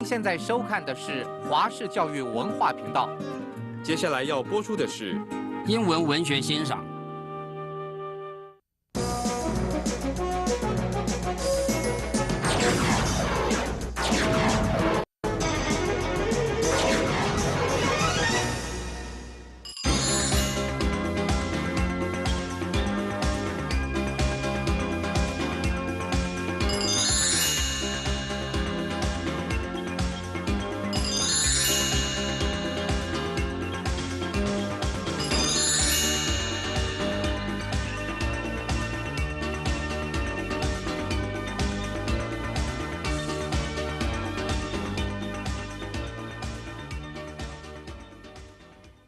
现在收看的是华视教育文化频道。接下来要播出的是英文文学欣赏。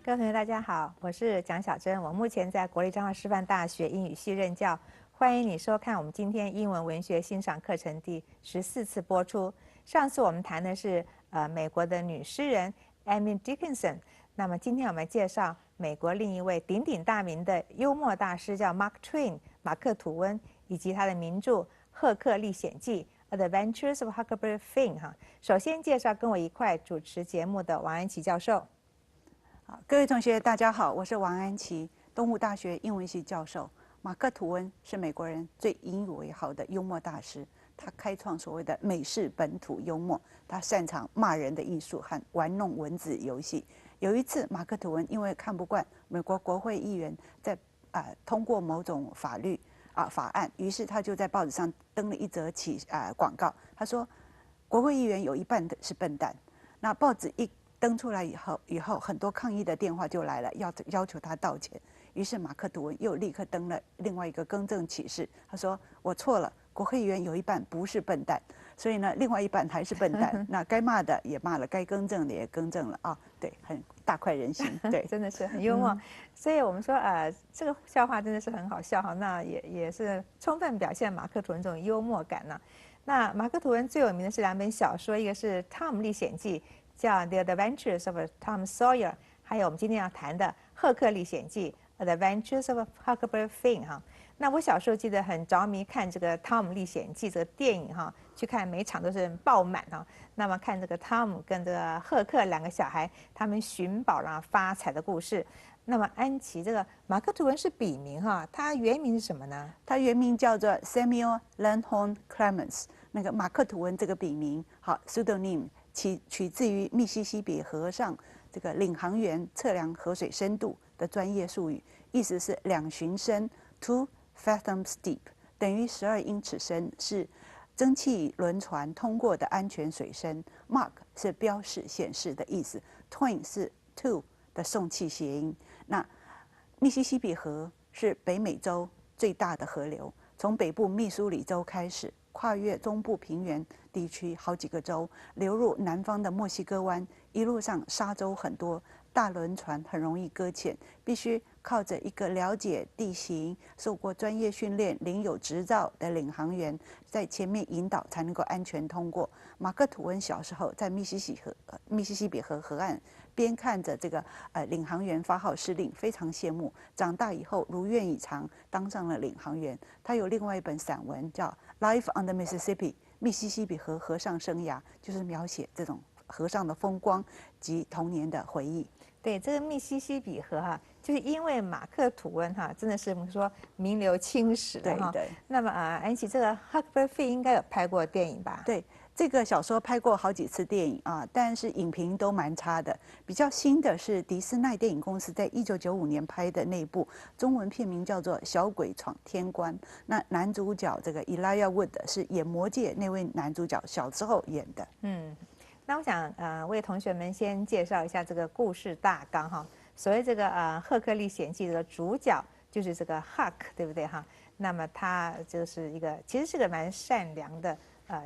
各位同学，大家好，我是蒋小珍，我目前在国立彰化师范大学英语系任教。欢迎你收看我们今天英文文学欣赏课程第14次播出。上次我们谈的是美国的女诗人 Emily Dickinson， 那么今天我们介绍美国另一位鼎鼎大名的幽默大师，叫 Mark Twain 马克吐温，以及他的名著《赫克历险记》The Adventures of Huckleberry Finn。首先介绍跟我一块主持节目的王安琪教授。各位同学，大家好，我是王安琪，东吴大学英文系教授。马克吐温是美国人最引以为豪的幽默大师，他开创所谓的美式本土幽默，他擅长骂人的艺术和玩弄文字游戏。有一次，马克吐温因为看不惯美国国会议员在通过某种法案，于是他就在报纸上登了一则广告，他说国会议员有一半是笨蛋。那报纸一登出来以后，很多抗议的电话就来了，要求他道歉。于是马克吐温又立刻登了另外一个更正启事，他说：“我错了，国会议员有一半不是笨蛋，所以呢，另外一半还是笨蛋。那该骂的也骂了，该更正的也更正了啊。对，很大快人心，对，真的是很幽默。所以我们说这个笑话真的是很好笑哈，那也是充分表现马克吐温这种幽默感呢。那马克吐温最有名的是2本小说，一个是《汤姆历险记》。叫《The Adventures of Tom Sawyer》，还有我们今天要谈的《赫克历险记》《The Adventures of Huckleberry Finn》哈。那我小时候记得很着迷看这个《汤姆历险记》这个电影哈，去看每场都是爆满哈。那么看这个汤姆跟这个赫克2个小孩他们寻宝然后发财的故事。那么安琪，这个马克吐温是笔名哈，他原名是什么呢？他原名叫做 Samuel Langhorne Clemens， 那个马克吐温这个笔名好 pseudonym。取自于密西西比河上这个领航员测量河水深度的专业术语，意思是2寻深 （2 fathoms deep） 等于12英尺深，是蒸汽轮船通过的安全水深。Mark 是标示显示的意思 ，Twain 是 to 的送气谐音。那密西西比河是北美洲最大的河流，从北部密苏里州开始，跨越中部平原地区好几个州，流入南方的墨西哥湾，一路上沙洲很多，大轮船很容易搁浅，必须靠着一个了解地形、受过专业训练、领有执照的领航员在前面引导，才能够安全通过。马克吐温小时候在密西西比河河岸边看着这个领航员发号施令，非常羡慕。长大以后如愿以偿，当上了领航员。他有另外一本散文叫《Life on the Mississippi》。密西西比河河上生涯，就是描写这种河上的风光及童年的回忆。对，这个密西西比河哈，就是因为马克吐温哈，真的是我们说名留青史的哈。对。那么安琪，这个 Huckleberry Finn 应该有拍过电影吧？对，这个小说拍过好几次电影啊，但是影评都蛮差的。比较新的是迪士尼电影公司在1995年拍的那部，中文片名叫做《小鬼闯天关》。那男主角这个 Elijah Wood 是演《魔戒》那位男主角小时候演的。那我想为同学们先介绍一下这个故事大纲哈。所谓这个《赫克历险记》的主角就是这个 Huck， 对不对哈？那么他就是其实是个蛮善良的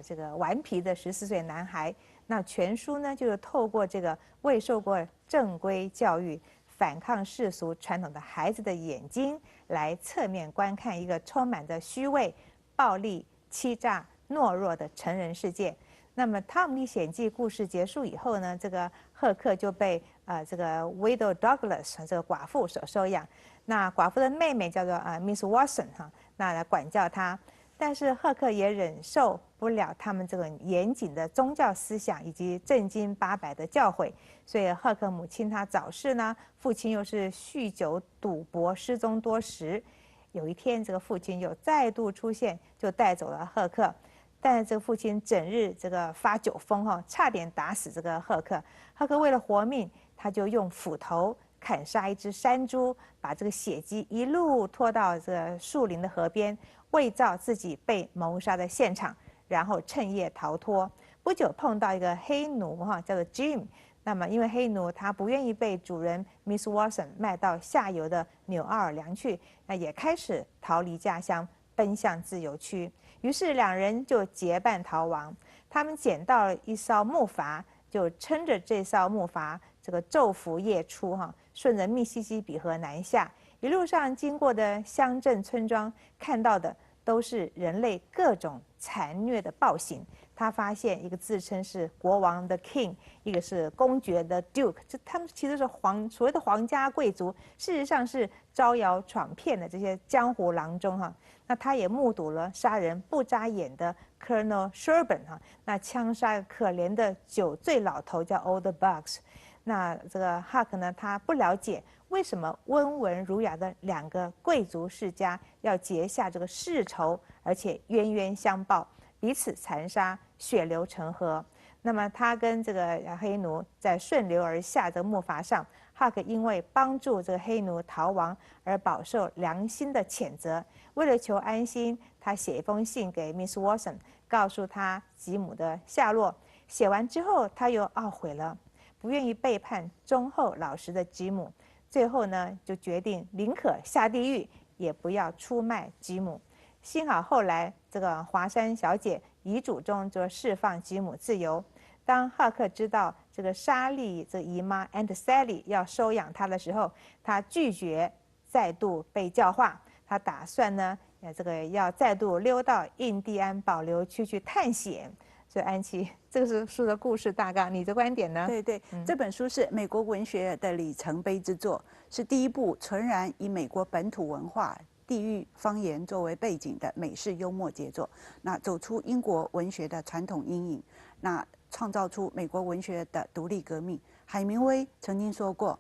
这个顽皮的14岁男孩。那全书呢就是透过这个未受过正规教育、反抗世俗传统的孩子的眼睛，来侧面观看一个充满着虚伪、暴力、欺诈、懦弱的成人世界。那么《汤姆历险记》故事结束以后呢，这个赫克就被这个 Widow Douglas 这个寡妇所收养。那寡妇的妹妹叫做Miss Watson 哈，那来管教他。但是赫克也忍受不了他们这个严谨的宗教思想以及正经八百的教诲，所以赫克母亲她早逝呢，父亲又是酗酒赌博，失踪多时。有一天，这个父亲又再度出现，就带走了赫克。但是这个父亲整日这个发酒疯哈，差点打死这个赫克。赫克为了活命，他就用斧头砍杀一只山猪，把这个血迹一路拖到这个树林的河边，伪造自己被谋杀的现场，然后趁夜逃脱。不久碰到一个黑奴哈，叫做 Jim。那么因为黑奴他不愿意被主人 Miss Watson 卖到下游的纽奥尔良去，那也开始逃离家乡，奔向自由区。于是两人就结伴逃亡。他们捡到了一艘木筏，就撑着这艘木筏，这个昼伏夜出哈，顺着密西西比河南下。一路上经过的乡镇村庄，看到的都是人类各种残虐的暴行。他发现一个自称是国王的 king， 一个是公爵的 duke， 这他们其实是所谓的皇家贵族，事实上是招摇闯骗的这些江湖郎中哈。那他也目睹了杀人不眨眼的 Colonel Sherburne 哈，那枪杀可怜的酒醉老头叫 Old Bugs。那这个 Huck 呢，他不了解为什么温文儒雅的两个贵族世家要结下这个世仇，而且冤冤相报，彼此残杀，血流成河。那么他跟这个黑奴在顺流而下的木筏上，Huck 因为帮助这个黑奴逃亡而饱受良心的谴责。为了求安心，他写一封信给 Miss Watson， 告诉他吉姆的下落。写完之后，他又懊悔了，不愿意背叛忠厚老实的吉姆。最后呢，就决定宁可下地狱，也不要出卖吉姆。幸好后来这个华山小姐遗嘱中就释放吉姆自由。当赫克知道这个莎莉这姨妈 Aunt Sally 要收养他的时候，他拒绝再度被教化。他打算呢，这个要再度溜到印第安保留区去探险。所以安琪，这个是书的故事大纲，你的观点呢？对，这本书是美国文学的里程碑之作，是第一部纯然以美国本土文化、地域方言作为背景的美式幽默杰作。那走出英国文学的传统阴影，那创造出美国文学的独立革命。海明威曾经说过，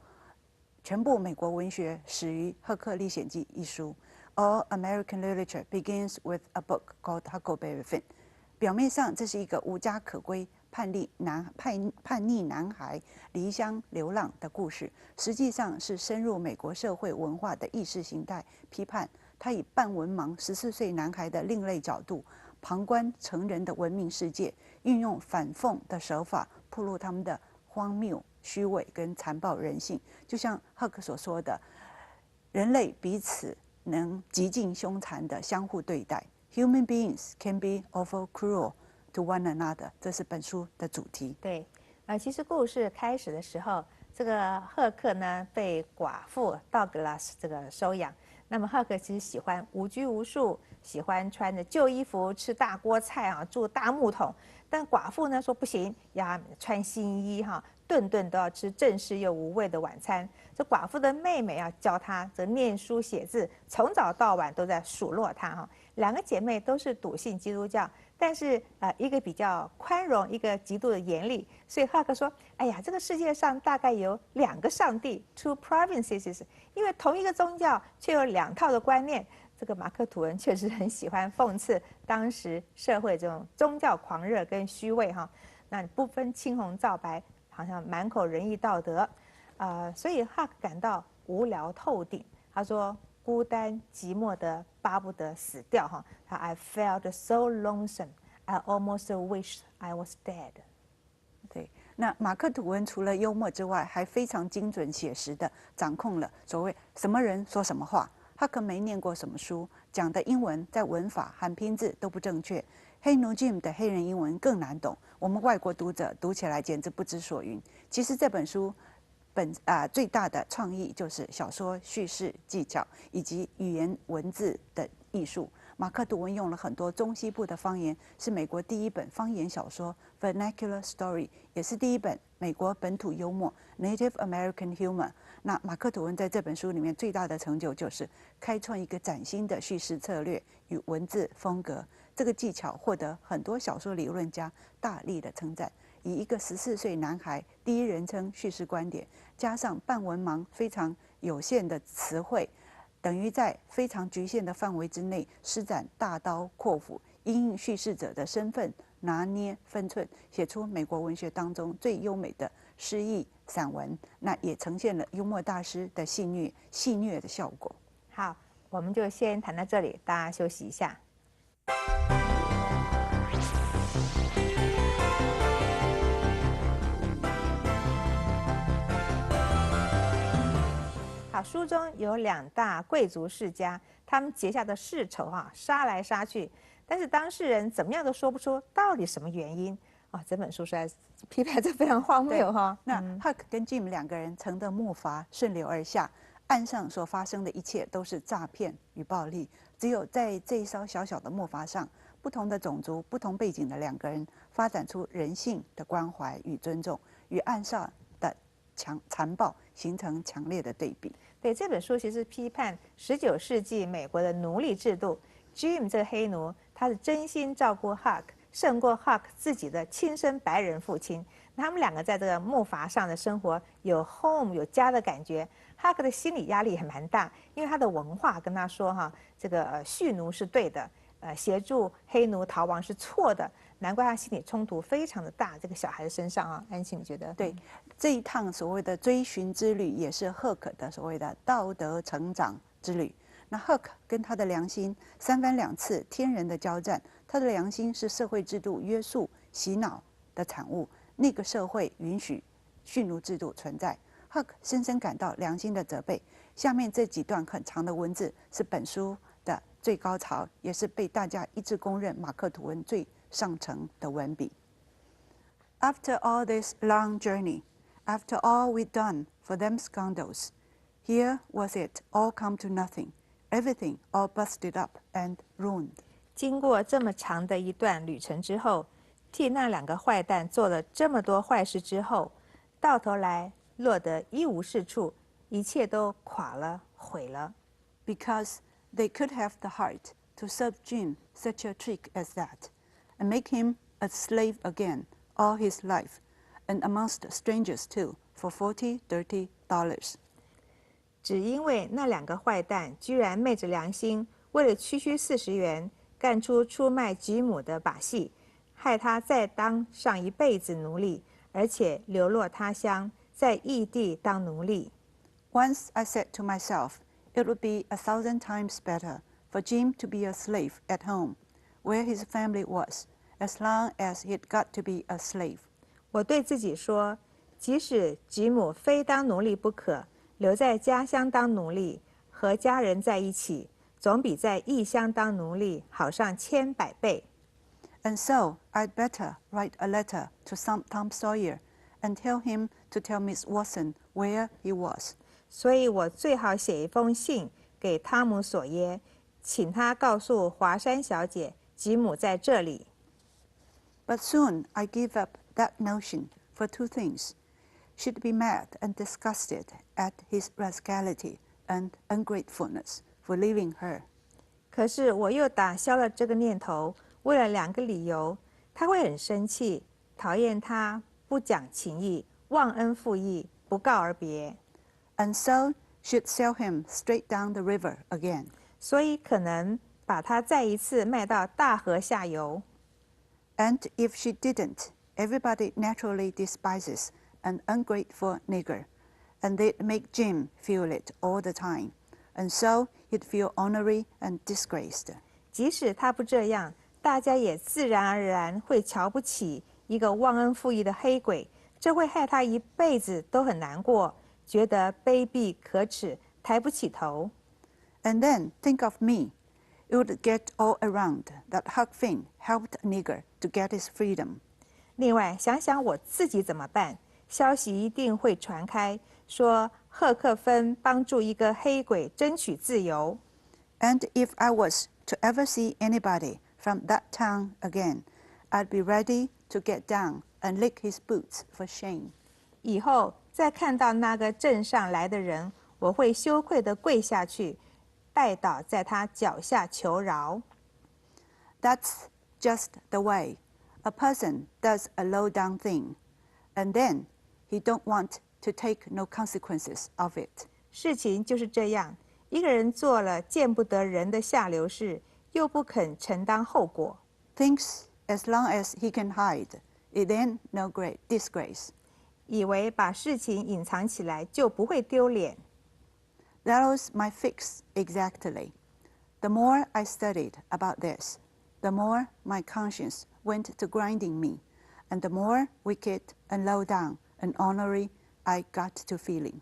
全部美国文学始于《赫克历险记》一书。All American literature begins with a book called Huckleberry Finn。表面上这是一个无家可归、叛逆男孩离乡流浪的故事，实际上是深入美国社会文化的意识形态批判。他以半文盲14岁男孩的另类角度，旁观成人的文明世界，运用反讽的手法，暴露他们的荒谬、虚伪跟残暴人性。就像赫克所说的，人类彼此能极尽凶残的相互对待。Human beings can be awful cruel to one another， 这是本书的主题。对，其实故事开始的时候，这个赫克呢被寡妇 Douglas 这个收养。那么赫克其实喜欢无拘无束，喜欢穿着旧衣服，吃大锅菜啊，住大木桶。但寡妇呢说不行，要穿新衣哈，顿顿都要吃正式又无味的晚餐。这寡妇的妹妹要教她这念书写字，从早到晚都在数落她哈。两个姐妹都是笃信基督教，但是一个比较宽容，一个极度的严厉。所以赫克说：“哎呀，这个世界上大概有2个上帝 ，two provinces， 因为同一个宗教却有2套的观念。”这个马克·吐温确实很喜欢讽刺当时社会这种宗教狂热跟虚伪哈，那不分青红皂白，好像满口仁义道德，所以赫克感到无聊透顶。他说：“孤单寂寞的巴不得死掉哈。I felt so lonesome, I almost wished I was dead。”对，那马克·吐温除了幽默之外，还非常精准写实的掌控了所谓什么人说什么话。赫克没念过什么书，讲的英文在文法和拼字都不正确。黑奴 Jim 的黑人英文更难懂，我们外国读者读起来简直不知所云。其实这本书最大的创意就是小说叙事技巧以及语言文字的艺术。马克吐温用了很多中西部的方言，是美国第一本方言小说 （Vernacular Story）， 也是第一本美国本土幽默 （Native American Humor）。那马克吐温在这本书里面最大的成就就是开创一个崭新的叙事策略与文字风格。这个技巧获得很多小说理论家大力的称赞。以一个14岁男孩第一人称叙事观点，加上半文盲非常有限的词汇，等于在非常局限的范围之内施展大刀阔斧，因应叙事者的身份拿捏分寸，写出美国文学当中最优美的诗意散文。那也呈现了幽默大师的戏谑的效果。好，我们就先谈到这里，大家休息一下。好，书中有2大贵族世家，他们结下的世仇杀来杀去，但是当事人怎么样都说不出到底什么原因整本书实在批判这非常荒谬那 Huck 跟 Jim 2个人乘的木筏顺流而下，岸上所发生的一切都是诈骗与暴力。只有在这一艘小小的木筏上，不同的种族、不同背景的2个人发展出人性的关怀与尊重，与岸上的残暴形成强烈的对比。对，这本书其实批判19世纪美国的奴隶制度。Jim 这个黑奴，他是真心照顾 Huck， 胜过 Huck 自己的亲生白人父亲。他们2个在这个木筏上的生活有 home 有家的感觉。Huck 的心理压力也蛮大，因为他的文化跟他说这个蓄奴是对的，协助黑奴逃亡是错的。难怪他心理冲突非常的大，这个小孩的身上安琪你觉得？对，这一趟所谓的追寻之旅，也是 Huck 的所谓的道德成长之旅。那 Huck 跟他的良心3番2次天人的交战，他的良心是社会制度约束、洗脑的产物，那个社会允许蓄奴制度存在。Huck 深深感到良心的责备。下面这几段很长的文字是本书的最高潮，也是被大家一致公认马克吐温最上乘的文笔。After all this long journey, after all we'd done for them scoundrels, here was it all come to nothing, everything all busted up and ruined. 经过这么长的一段旅程之后，替那2个坏蛋做了这么多坏事之后，到头来落得一无是处，一切都垮了，毁了。Because they could have the heart to serve Jim such a trick as that, and make him a slave again all his life, and amongst strangers too, for $40-30. 只因为那2个坏蛋居然昧着良心，为了区区40元，干出出卖吉姆的把戏，害他再当上一辈子奴隶，而且流落他乡，在异地当奴隶。Once I said to myself, it would be 1,000 times better for Jim to be a slave at home, where his family was, as long as he'd got to be a slave. 我对自己说，即使吉姆非当奴隶不可，留在家乡当奴隶，和家人在一起，总比在异乡当奴隶好上千百倍。And so I'd better write a letter to Tom Sawyer and tell him to tell Miss Watson where he was. 所以我最好写一封信给汤姆·索耶，请他告诉华山小姐，吉姆在这里。But soon I gave up that notion for 2 things. She'd be mad and disgusted at his rascality and ungratefulness for leaving her. 可是我又打消了这个念头，为了2个理由：他会很生气，讨厌他不讲情义、忘恩负义、不告而别。And so she'd sell him straight down the river again. 所以可能把他再一次卖到大河下游。And if she didn't, everybody naturally despises an ungrateful nigger, and they'd make Jim feel it all the time, and so he'd feel ornery and disgraced. 即使他不这样，大家也自然而然会瞧不起一个忘恩负义的黑鬼，这会害他一辈子都很难过，觉得卑鄙可耻，抬不起头。And then think of me. It would get all around that Huck Finn helped a nigger to get his freedom. 另外，想想我自己怎么办？消息一定会传开，说赫克芬帮助一个黑鬼争取自由。And if I was to ever see anybody from that town again, I'd be ready to get down and lick his boots for shame. 以后再看到那个镇上来的人，我会羞愧地跪下去，拜倒在他脚下求饶。That's just the way a person does a low-down thing, and then he don't want to take no consequences of it. 事情就是这样，一个人做了见不得人的下流事，又不肯承担后果。Thinks as long as he can hide, it ain't no great disgrace. 以为把事情隐藏起来就不会丢脸。That was my fix exactly. The more I studied about this, the more my conscience went to grinding me, and the more wicked and low down and ornery I got to feeling.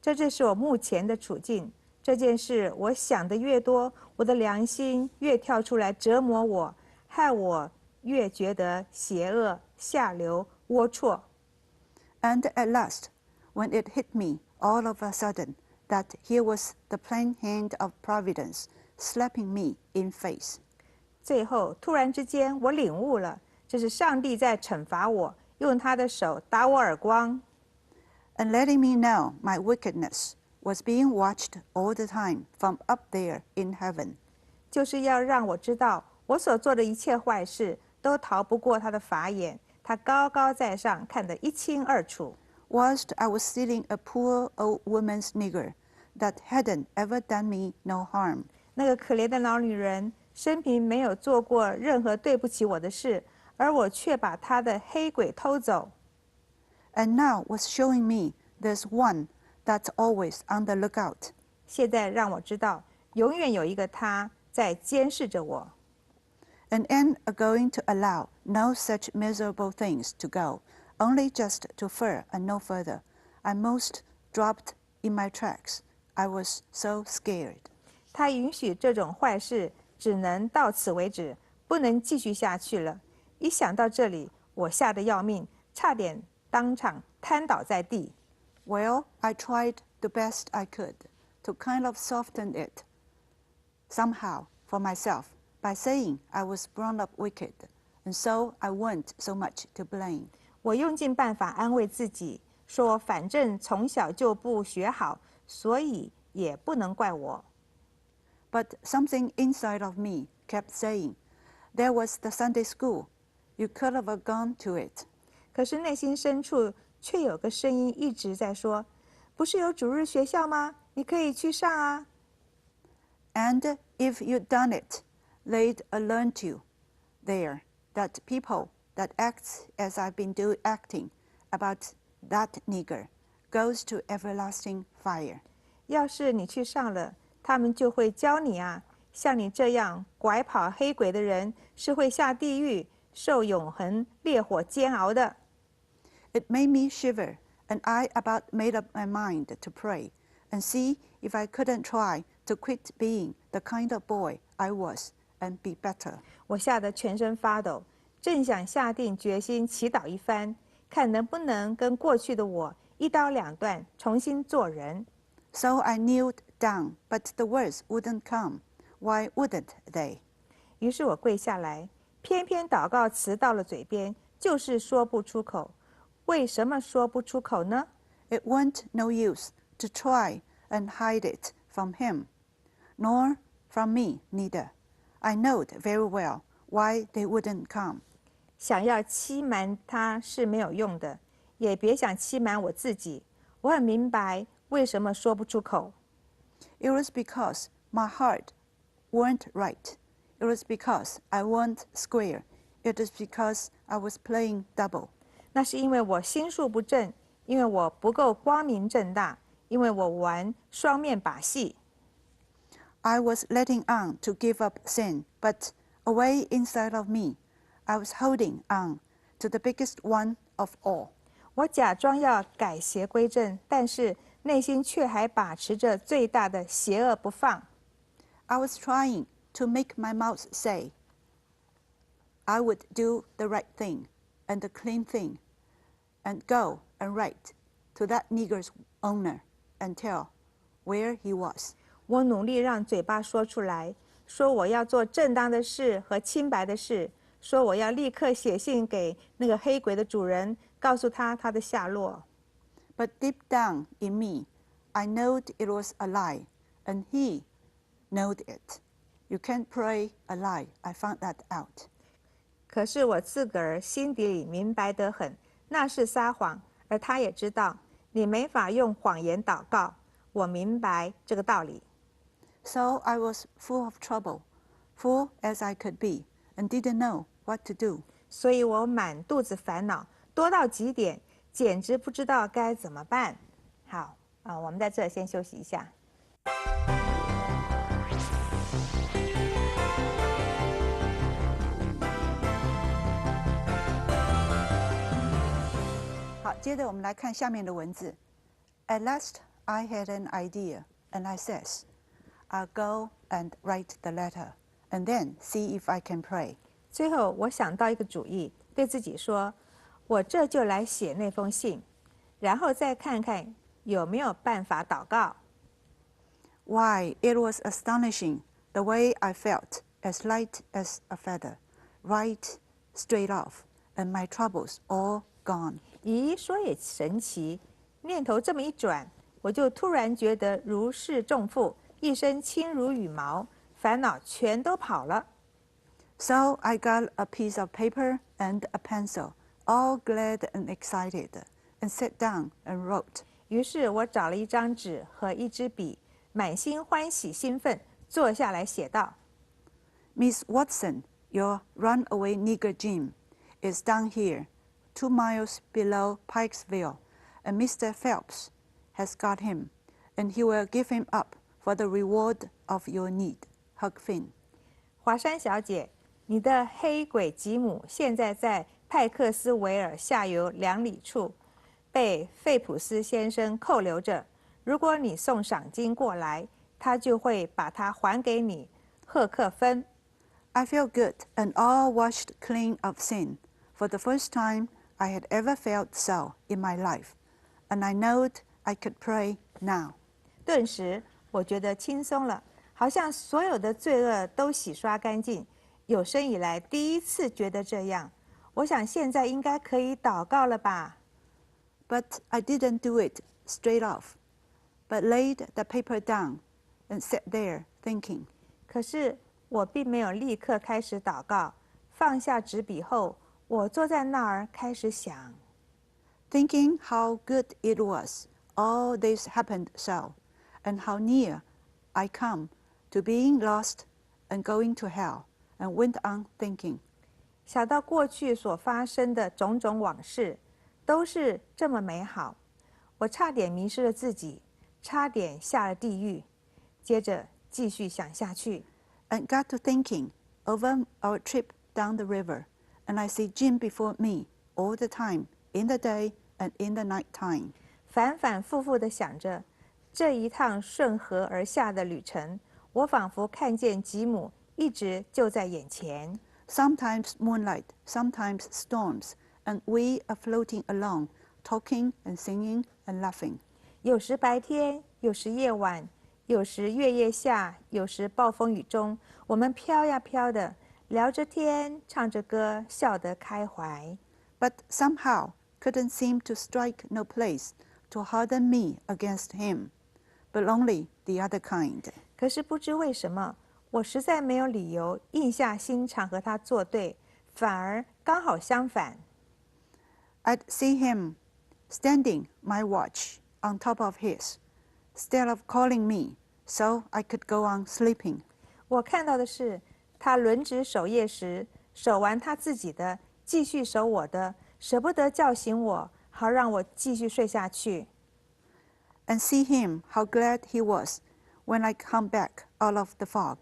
这正是我目前的处境。这件事我想的越多，我的良心越跳出来折磨我，害我越觉得邪恶、下流、龌龊。And at last, when it hit me all of a sudden that here was the plain hand of Providence slapping me in face. 最后，突然之间，我领悟了，这是上帝在惩罚我，用他的手打我耳光。And letting me know my wickedness was being watched all the time from up there in heaven. 就是要让我知道，我所做的一切坏事都逃不过他的法眼，他高高在上，看得一清二楚。Whilst I was stealing a poor old woman's nigger that hadn't ever done me no harm. 那个可怜的老女人，生平没有做过任何对不起我的事，而我却把她的黑鬼偷走。And now was showing me there's one that's always on the lookout. 现在让我知道，永远有一个他在监视着我。And ain't going to allow no such miserable things to go, only just to further and no further. I most dropped in my tracks. I was so scared. 他允许这种坏事只能到此为止，不能继续下去了。一想到这里，我吓得要命，差点当场瘫倒在地。Well, I tried the best I could to kind of soften it somehow for myself by saying I was brought up wicked, and so I weren't so much to blame. 我用尽办法安慰自己，说反正从小就不学好，所以也不能怪我。But something inside of me kept saying, there was the Sunday school. You could have gone to it. 可是内心深处却有个声音一直在说，不是有主日学校吗？你可以去上啊。And if you'd done it, they'd learned you there that people that acts as I've been acting about that nigger goes to everlasting fire. 要是你去上了，他们就会教你啊，像你这样拐跑黑鬼的人是会下地狱，受永恒烈火煎熬的。It made me shiver, and I about made up my mind to pray and see if I couldn't try to quit being the kind of boy I was and be better. 我吓得全身发抖，正想下定决心祈祷一番，看能不能跟过去的我一刀两断，重新做人。So I kneeled down, but the words wouldn't come. Why wouldn't they? 于是我跪下来，偏偏祷告词到了嘴边，就是说不出口。为什么说不出口呢？ It weren't no use to try and hide it from him, nor from me neither. I knowed very well why they wouldn't come. 想要欺瞒他是没有用的，也别想欺瞒我自己。我很明白为什么说不出口。It was because my heart weren't right. It was because I weren't square. It was because I was playing double. 那是因为我心术不正，因为我不够光明正大，因为我玩双面把戏。I was letting on to give up sin, but away inside of me, I was holding on to the biggest one of all. 我假装要改邪归正，但是内心却还把持着最大的邪恶不放。I was trying to make my mouth say, I would do the right thing and the clean thing, and go and write to that nigger's owner and tell where he was. 我努力让嘴巴说出来，说我要做正当的事和清白的事，说我要立刻写信给那个黑鬼的主人，告诉他他的下落。But deep down in me, I knowed it was a lie, and he knowed it. You can't pray a lie. I found that out. 可是我自个儿心底里明白得很，那是撒谎，而他也知道，你没法用谎言祷告。我明白这个道理。So I was full of trouble, full as I could be, and didn't know what to do. 所以我满肚子烦恼，多到极点，简直不知道该怎么办。好我们在这先休息一下。好，接着我们来看下面的文字。At last, I had an idea, and I says, I'll go and write the letter, and then see if I can pray. 最后我想到一个主意，对自己说，我这就来写那封信，然后再看看有没有办法祷告。Why, it was astonishing the way I felt, as light as a feather, right straight off, and my troubles all gone. 咦，说也神奇，念头这么一转，我就突然觉得如释重负，一身轻如羽毛，烦恼全都跑了。So I got a piece of paper and a pencil, all glad and excited, and sat down and wrote. 于是我找了一张纸和一支笔，满心欢喜兴奋，坐下来写道 Miss Watson, your runaway nigger Jim, is down here, 2 miles below Pikesville, and Mr. Phelps has got him, and he will give him up for the reward of your need. Huck Finn. 华山小姐，你的黑鬼吉姆现在在派克斯维尔下游2里处，被费普斯先生扣留着。如果你送赏金过来，他就会把它还给你，赫克芬。I feel good and all washed clean of sin, for the first time I had ever felt so in my life, and I knowed I could pray now. 顿时，我觉得轻松了，好像所有的罪恶都洗刷干净。有生以来第一次觉得这样。我想现在应该可以祷告了吧。But I didn't do it straight off, but laid the paper down and sat there thinking. 可是我并没有立刻开始祷告，放下纸笔后，我坐在那儿开始想， Thinking how good it was, all this happened so, and how near I come to being lost and going to hell, and went on thinking. 想到过去所发生的种种往事，都是这么美好，我差点迷失了自己，差点下了地狱。接着继续想下去， And got to thinking over our trip down the river, and I see Jim before me all the time, in the day and in the night time. 反反复复地想着这一趟顺河而下的旅程，我仿佛看见吉姆一直就在眼前。Sometimes moonlight, sometimes storms, and we are floating along, talking and singing and laughing. 有时白天，有时夜晚，有时月夜下，有时暴风雨中，我们飘呀飘的，聊着天，唱着歌，笑得开怀。But somehow couldn't seem to strike no place to harden me against him, but only the other kind. 可是不知为什么，我实在没有理由硬下心肠和他作对，反而刚好相反。I'd see him standing my watch on top of his, instead of calling me, so I could go on sleeping. 我看到的是，他轮值守夜时，守完他自己的，继续守我的，舍不得叫醒我，好让我继续睡下去。And see him how glad he was when I come back out of the fog,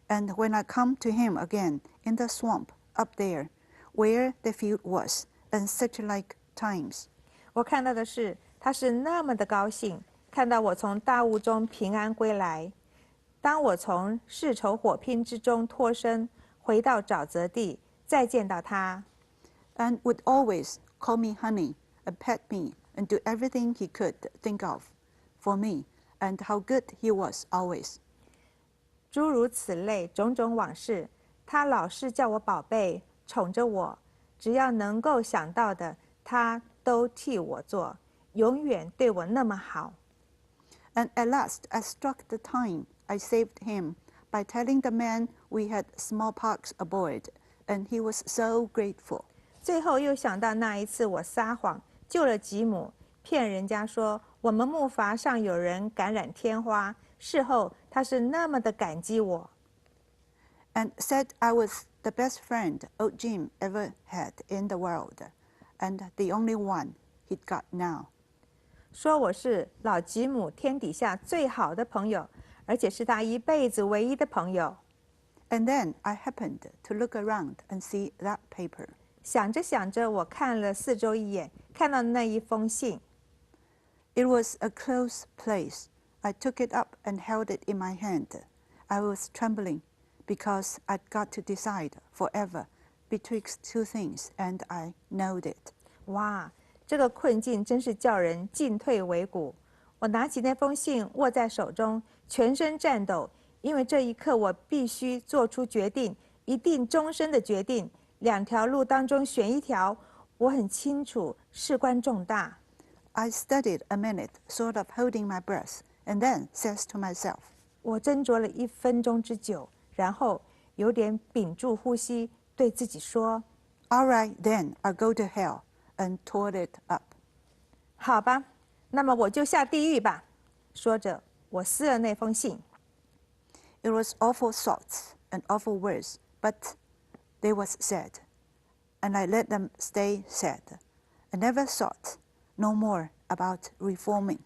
and when I come to him again in the swamp up there, where the field was, and such like times. 我看到的是，他是那么的高兴，看到我从大雾中平安归来。当我从世仇火拼之中脱身，回到沼泽地，再见到他， And would always call me honey, and pet me, and do everything he could think of for me, and how good he was always. 诸如此类种种往事，他老是叫我宝贝，宠着我，只要能够想到的，他都替我做，永远对我那么好。And at last I struck the time I saved him by telling the man we had smallpox aboard, and he was so grateful. 最后又想到那一次我撒谎救了吉姆，骗人家说我们木筏上有人感染天花，事后他是那么的感激我。And said I was the best friend old Jim ever had in the world, and the only one he'd got now. 说我是老吉姆天底下最好的朋友，而且是他一辈子唯一的朋友。And then I happened to look around and see that paper. 想着想着，我看了四周一眼，看到那一封信。It was a close place. I took it up and held it in my hand. I was trembling because I'd got to decide forever betwixt two things, and I knowed it. 哇，这个困境真是叫人进退维谷。我拿起那封信握在手中，全身颤抖，因为这一刻我必须做出决定，一定终身的决定。两条路当中选一条，我很清楚，事关重大。I studied a minute, sort of holding my breath, and then says to myself, 我斟酌了1分钟之久，然后有点屏住呼吸，对自己说 all right, then I'll go to hell, and tore it up. 好吧，那么我就下地狱吧。说着，我撕了那封信。It was awful thoughts and awful words, but they was said, and I let them stay said. I never thought no more about reforming.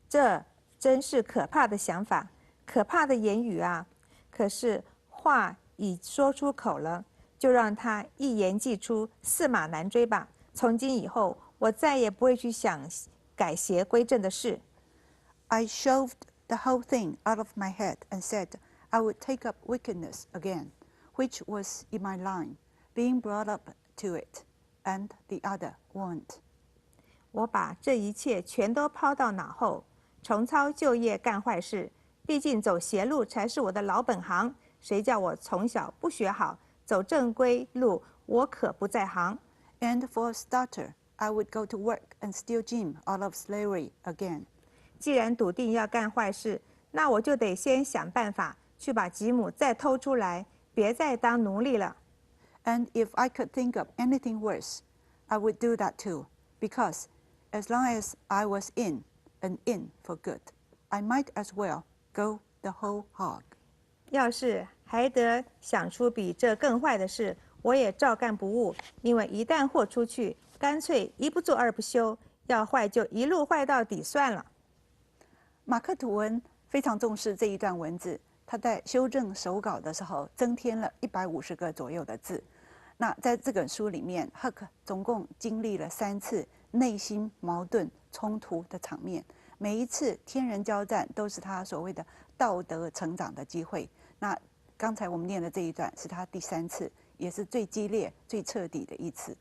这真是可怕的想法，可怕的言语啊！可是话已说出口了，就让它一言既出，驷马难追吧。从今以后，我再也不会去想改邪归正的事。I shoved the whole thing out of my head and said I would take up wickedness again, which was in my line, being brought up to it, and the other weren't. 我把这一切全都抛到脑后，重操旧业干坏事。毕竟走邪路才是我的老本行，谁叫我从小不学好，走正规路我可不在行。And for a starter, I would go to work and steal Jim out of slavery again. 既然笃定要干坏事，那我就得先想办法去把吉姆再偷出来，别再当奴隶了。And if I could think of anything worse, I would do that too, because as long as I was in, and in for good, I might as well go the whole hog. 要是还得想出比这更坏的事，我也照干不误，因为一旦豁出去，干脆一不做二不休，要坏就一路坏到底算了。马克·吐温非常重视这一段文字，他在修正手稿的时候增添了150个左右的字。那在这本书里面 ，Huck 总共经历了3次内心矛盾冲突的场面，每一次天人交战都是他所谓的道德成长的机会。那刚才我们念的这一段是他第3次，也是最激烈、最彻底的一次。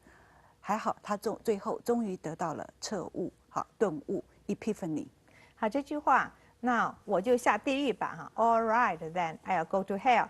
还好，他最后终于得到了彻悟，好顿悟 （Epiphany）。好，这句话，那我就下地狱吧哈。All right, then I'll go to hell。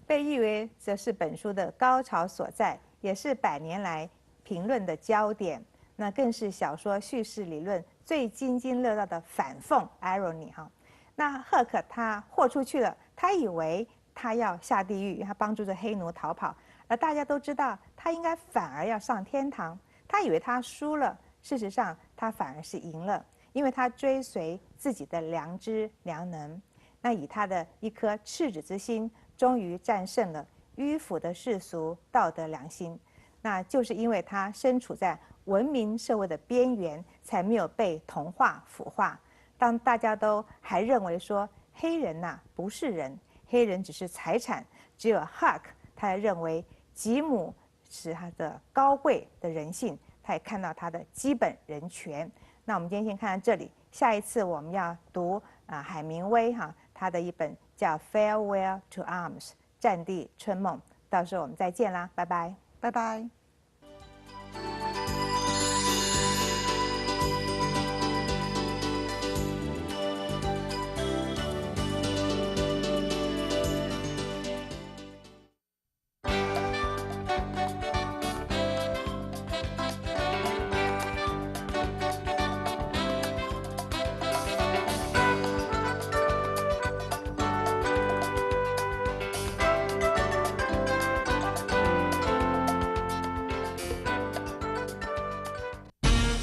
被誉为这是本书的高潮所在，也是100年来评论的焦点。那更是小说叙事理论最津津乐道的反讽 （irony） 哈。那赫克他豁出去了，他以为他要下地狱，他帮助着黑奴逃跑，而大家都知道他应该反而要上天堂。他以为他输了，事实上他反而是赢了。因为他追随自己的良知良能，那以他的一颗赤子之心，终于战胜了迂腐的世俗道德良心。那就是因为他身处在文明社会的边缘，才没有被同化腐化。当大家都还认为说黑人呐不是人，黑人只是财产，只有 Huck 他认为吉姆是他的高贵的人性，他也看到他的基本人权。那我们今天先看到这里，下一次我们要读海明威他的一本叫《Farewell to Arms》战地春梦，到时候我们再见啦，拜拜，拜拜。